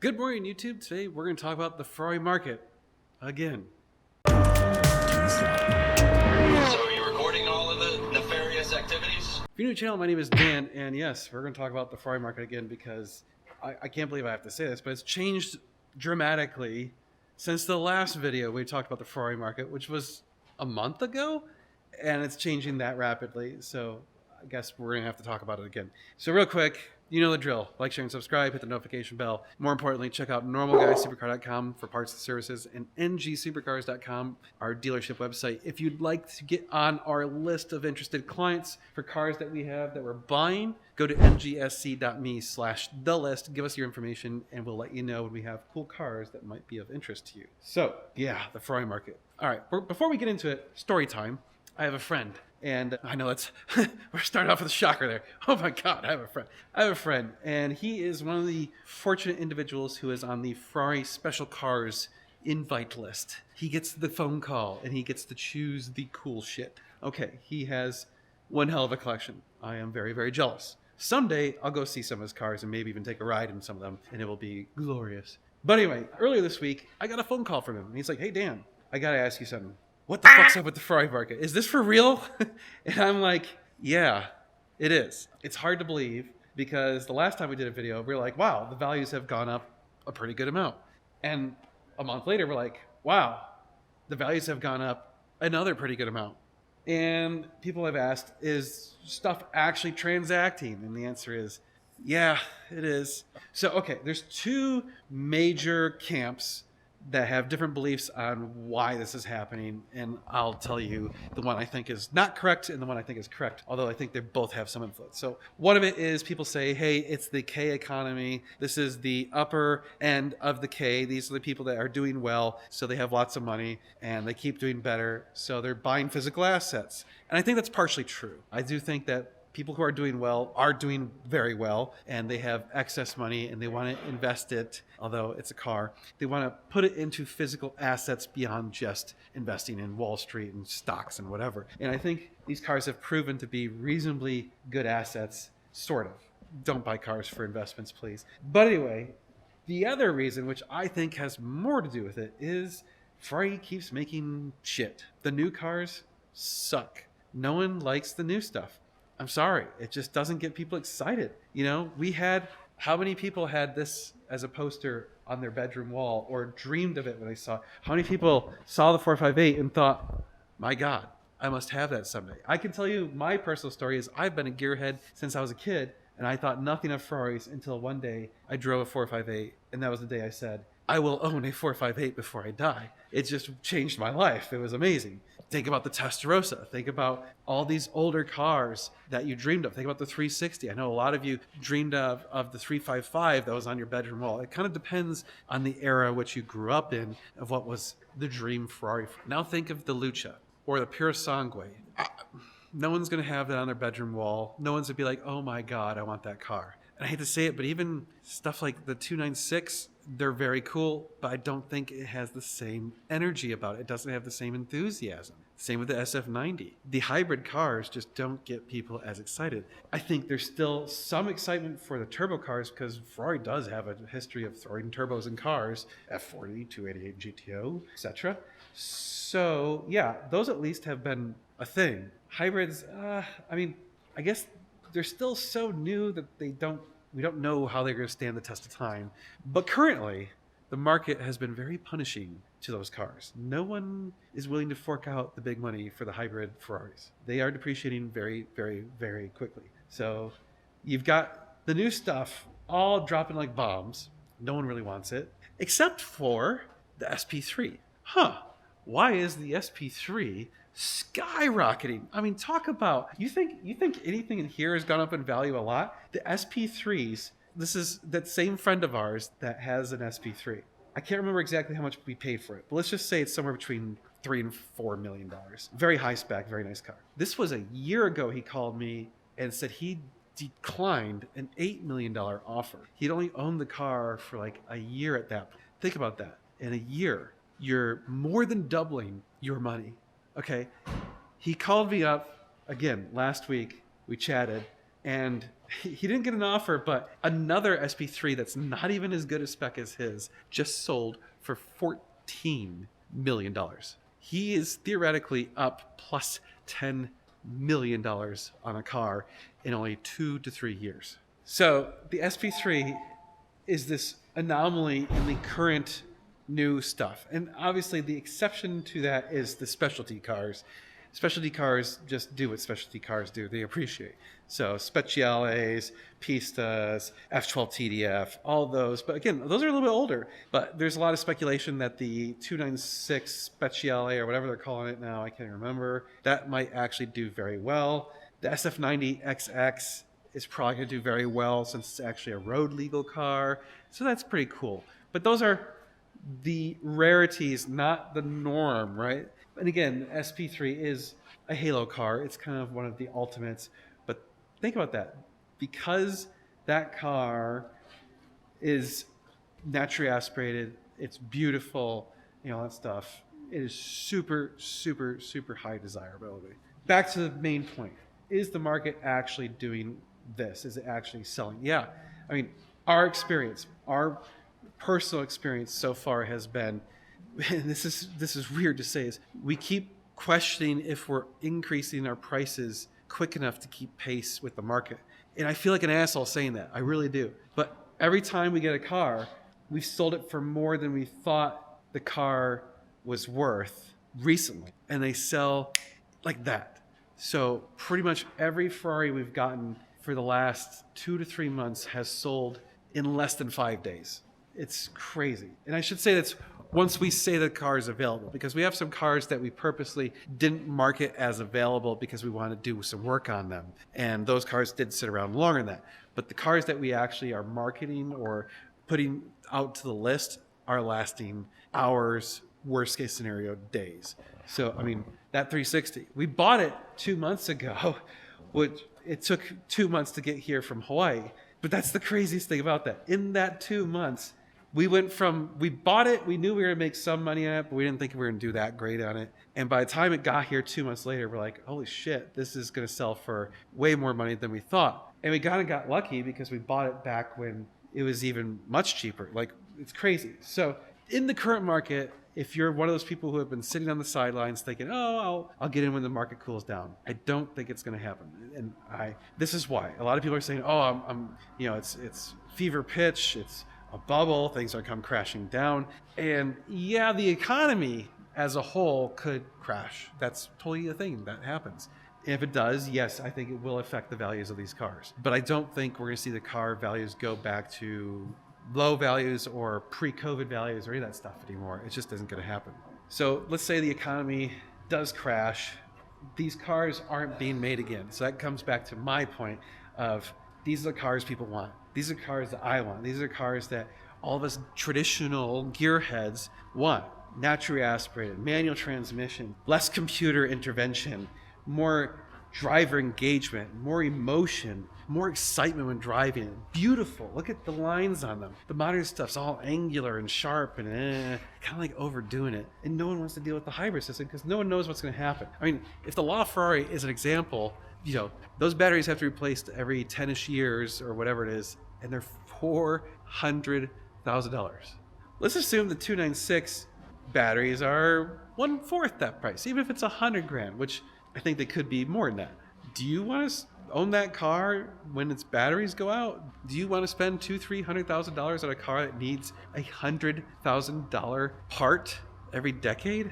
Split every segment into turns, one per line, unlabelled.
Good morning, YouTube. Today we're going to talk about the Ferrari market again.
So are you recording all of the nefarious activities?
If you're new to the channel, my name is Dan, and yes, we're going to talk about the Ferrari market again because I can't believe I have to say this, but it's changed dramatically since the last video we talked about the Ferrari market, which was a month ago, and it's changing that rapidly. So I guess we're going to have to talk about it again. So real quick, you know the drill. Like, share, and subscribe. Hit the notification bell. More importantly, check out normalguysupercar.com for parts and services and ngsupercars.com, our dealership website. If you'd like to get on our list of interested clients for cars that we have that we're buying, go to ngsc.me/thelist. Give us your information, and we'll let you know when we have cool cars that might be of interest to you. So, yeah, the Ferrari market. All right, before we get into it, story time. I have a friend. And I know that's, we're starting off with a shocker there. Oh my God, I have a friend. And he is one of the fortunate individuals who is on the Ferrari Special Cars invite list. He gets the phone call and he gets to choose the cool shit. Okay, he has one hell of a collection. I am very, very jealous. Someday I'll go see some of his cars and maybe even take a ride in some of them, and it will be glorious. But anyway, earlier this week, I got a phone call from him. And he's like, hey, Dan, I got to ask you something. What the fuck's up with the Ferrari market? Is this for real? And I'm like, yeah, it is. It's hard to believe because the last time we did a video, we were like, wow, the values have gone up a pretty good amount. And a month later, we're like, wow, the values have gone up another pretty good amount. And people have asked, is stuff actually transacting? And the answer is, yeah, it is. So, okay, there's two major camps that have different beliefs on why this is happening, and I'll tell you the one I think is not correct and the one I think is correct, although I think they both have some influence. So one of it is people say, hey, it's the K economy. This is the upper end of the K. These are the people that are doing well, so they have lots of money, and they keep doing better, so they're buying physical assets. And I think that's partially true. I do think that people who are doing well are doing very well, and they have excess money and they want to invest it, although it's a car. They want to put it into physical assets beyond just investing in Wall Street and stocks and whatever. And I think these cars have proven to be reasonably good assets, sort of. Don't buy cars for investments, please. But anyway, the other reason, which I think has more to do with it, is Ferrari keeps making shit. The new cars suck. No one likes the new stuff. I'm sorry, it just doesn't get people excited. You know, how many people had this as a poster on their bedroom wall or dreamed of it when they saw it? How many people saw the 458 and thought, my God, I must have that someday? I can tell you my personal story is I've been a gearhead since I was a kid, and I thought nothing of Ferraris until one day I drove a 458, and that was the day I said, I will own a 458 before I die. It just changed my life. It was amazing. Think about the Testarossa. Think about all these older cars that you dreamed of. Think about the 360. I know a lot of you dreamed of the 355 that was on your bedroom wall. It kind of depends on the era which you grew up in of what was the dream Ferrari. Now think of the Lucia or the Purosangue. No one's going to have that on their bedroom wall. No one's going to be like, oh my God, I want that car. And I hate to say it, but even stuff like the 296, they're very cool, but I don't think it has the same energy about it. It doesn't have the same enthusiasm. Same with the SF90. The hybrid cars just don't get people as excited. I think there's still some excitement for the turbo cars because Ferrari does have a history of throwing turbos in cars, F40, 288 GTO, etc. So yeah, those at least have been a thing. Hybrids, I guess they're still so new that we don't know how they're going to stand the test of time. But currently, the market has been very punishing to those cars. No one is willing to fork out the big money for the hybrid Ferraris. They are depreciating very, very, very quickly. So you've got the new stuff all dropping like bombs. No one really wants it, except for the SP3. Why is the SP3 skyrocketing? I mean, talk about, you think anything in here has gone up in value a lot? The SP3s, this is that same friend of ours that has an SP3. I can't remember exactly how much we paid for it, but let's just say it's somewhere between $3 and $4 million. Very high spec, very nice car. This was a year ago. He called me and said he declined an $8 million offer. He'd only owned the car for like a year at that point. Think about that. In a year, you're more than doubling your money. Okay. He called me up again last week. We chatted, and he didn't get an offer, but another SP3 that's not even as good a spec as his just sold for $14 million. He is theoretically up plus $10 million on a car in only 2 to 3 years. So the SP3 is this anomaly in the current new stuff. And obviously the exception to that is the specialty cars. Specialty cars just do what specialty cars do. They appreciate. So Speciales, Pistas, F12 TDF, all those. But again, those are a little bit older. But there's a lot of speculation that the 296 Speciale, or whatever they're calling it now, I can't remember, that might actually do very well. The SF90XX is probably going to do very well since it's actually a road legal car. So that's pretty cool. But those are the rarities, not the norm, right? And again, SP3 is a halo car. It's kind of one of the ultimates. But think about that. Because that car is naturally aspirated, it's beautiful, all that stuff, it is super, super, super high desirability. Back to the main point. Is the market actually doing this? Is it actually selling? Yeah. I mean, our experience, our personal experience so far has been, and this is weird to say, is we keep questioning if we're increasing our prices quick enough to keep pace with the market. And I feel like an asshole saying that. I really do. But every time we get a car, we've sold it for more than we thought the car was worth recently. And they sell like that. So pretty much every Ferrari we've gotten for the last 2 to 3 months has sold in less than 5 days. It's crazy. And I should say that's once we say the car is available, because we have some cars that we purposely didn't market as available because we wanted to do some work on them. And those cars did sit around longer than that. But the cars that we actually are marketing or putting out to the list are lasting hours, worst case scenario, days. So, I mean, that 360, we bought it 2 months ago, which it took 2 months to get here from Hawaii. But that's the craziest thing about that. In that 2 months, we bought it, we knew we were going to make some money on it, but we didn't think we were going to do that great on it. And by the time it got here 2 months later, we're like, holy shit, this is going to sell for way more money than we thought. And we kind of got lucky because we bought it back when it was even much cheaper. Like, it's crazy. So in the current market, if you're one of those people who have been sitting on the sidelines thinking, oh, I'll get in when the market cools down, I don't think it's going to happen. And this is why. A lot of people are saying, it's fever pitch, it's a bubble, things are come crashing down. And yeah, the economy as a whole could crash. That's totally a thing that happens. If it does, yes, I think it will affect the values of these cars. But I don't think we're going to see the car values go back to low values or pre-COVID values or any of that stuff anymore. It just isn't going to happen. So let's say the economy does crash. These cars aren't being made again. So that comes back to my point of these are the cars people want. These are cars that I want. These are cars that all of us traditional gearheads want. Naturally aspirated, manual transmission, less computer intervention, more driver engagement, more emotion, more excitement when driving. Beautiful. Look at the lines on them. The modern stuff's all angular and sharp and kind of like overdoing it. And no one wants to deal with the hybrid system because no one knows what's going to happen. I mean, if the law Ferrari is an example, those batteries have to be replaced every 10-ish years or whatever it is, and they're $400,000. Let's assume the 296 batteries are 1/4 that price, even if it's $100,000, which I think they could be more than that. Do you want to own that car when its batteries go out? Do you want to spend $200,000-$300,000 on a car that needs $100,000 part every decade?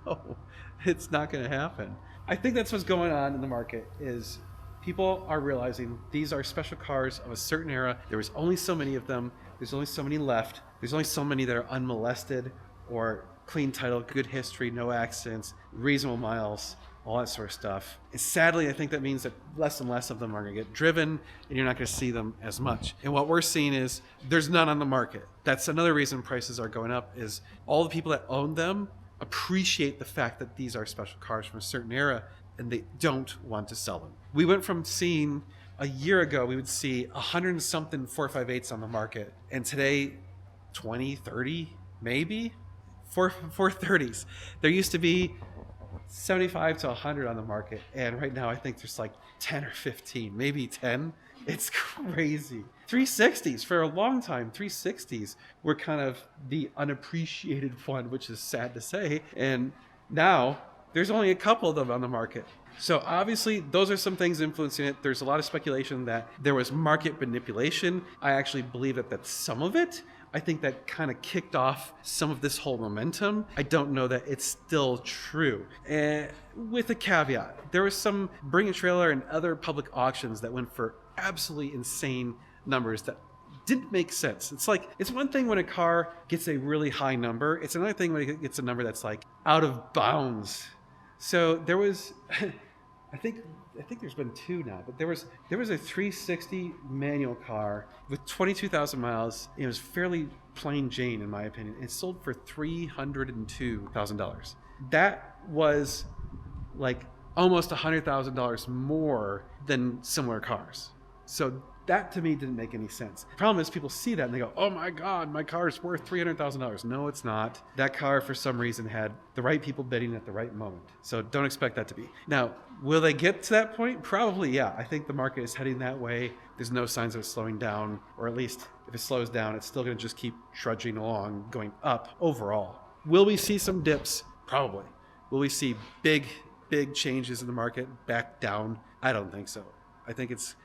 No, it's not going to happen. I think that's what's going on in the market is people are realizing these are special cars of a certain era. There was only so many of them. There's only so many left. There's only so many that are unmolested or clean title, good history, no accidents, reasonable miles, all that sort of stuff. And sadly, I think that means that less and less of them are going to get driven and you're not going to see them as much. And what we're seeing is there's none on the market. That's another reason prices are going up is all the people that own them appreciate the fact that these are special cars from a certain era and they don't want to sell them. We went from seeing a year ago, we would see 100 and something 458s on the market. And today, 20, 30, maybe 430s. There used to be 75 to 100 on the market, and right now I think there's like 10 or 15, maybe 10. It's crazy. 360s for a long time. 360s were kind of the unappreciated one, which is sad to say. And now there's only a couple of them on the market. So obviously those are some things influencing it. There's a lot of speculation that there was market manipulation. I actually believe that that's some of it. I think that kind of kicked off some of this whole momentum. I don't know that it's still true. With a caveat, there was some Bring a Trailer and other public auctions that went for absolutely insane numbers that didn't make sense. It's like, it's one thing when a car gets a really high number. It's another thing when it gets a number that's like out of bounds. So there was, I think there's been two now, but there was a 360 manual car with 22,000 miles. It was fairly plain Jane, in my opinion. It sold for $302,000. That was like almost $100,000 more than similar cars. So that to me didn't make any sense. The problem is people see that and they go, oh my God, my car is worth $300,000. No, it's not. That car for some reason had the right people bidding at the right moment. So don't expect that to be. Now, will they get to that point? Probably, yeah. I think the market is heading that way. There's no signs of it slowing down, or at least if it slows down, it's still going to just keep trudging along, going up overall. Will we see some dips? Probably. Will we see big changes in the market back down? I don't think so. I think it's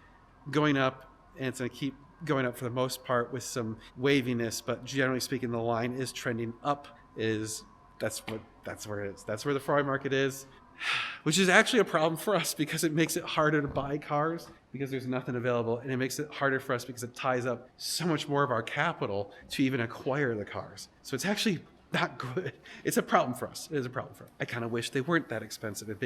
going up, and it's going to keep going up for the most part with some waviness, but generally speaking, the line is trending up. That's where it is. That's where the Ferrari market is, which is actually a problem for us because it makes it harder to buy cars because there's nothing available, and it makes it harder for us because it ties up so much more of our capital to even acquire the cars. So it's actually not good. It's a problem for us. It is a problem for us. I kind of wish they weren't that expensive. It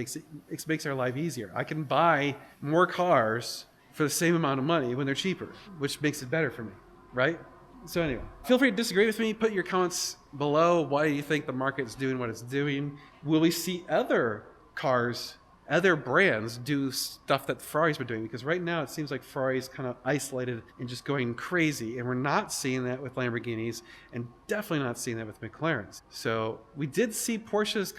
makes our life easier. I can buy more cars for the same amount of money when they're cheaper, which makes it better for me, right? So anyway, feel free to disagree with me. Put your comments below. Why do you think the market's doing what it's doing? Will we see other cars, other brands do stuff that Ferrari's been doing? Because right now it seems like Ferrari's kind of isolated and just going crazy, and we're not seeing that with Lamborghinis, and definitely not seeing that with McLarens. So we did see Porsches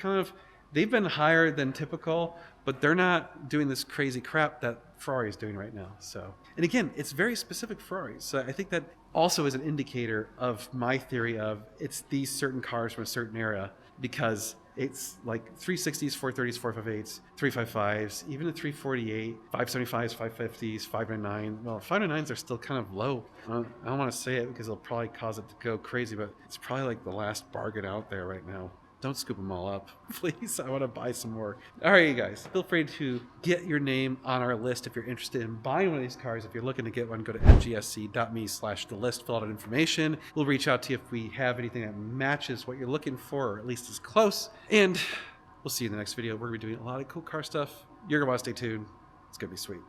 they've been higher than typical, but they're not doing this crazy crap that Ferrari is doing right now. So, and again, it's very specific Ferraris. So I think that also is an indicator of my theory of it's these certain cars from a certain era, because it's like 360s, 430s, 458s, 355s, even a 348, 575s, 550s, 599. Well, 599s are still kind of low. I don't want to say it because it'll probably cause it to go crazy, but it's probably like the last bargain out there right now. Don't scoop them all up, please. I want to buy some more. All right, you guys, feel free to get your name on our list if you're interested in buying one of these cars. If you're looking to get one, go to mgsc.me/thelist, fill out information. We'll reach out to you if we have anything that matches what you're looking for, or at least is close. And we'll see you in the next video. We're going to be doing a lot of cool car stuff. You're going to want to stay tuned. It's going to be sweet.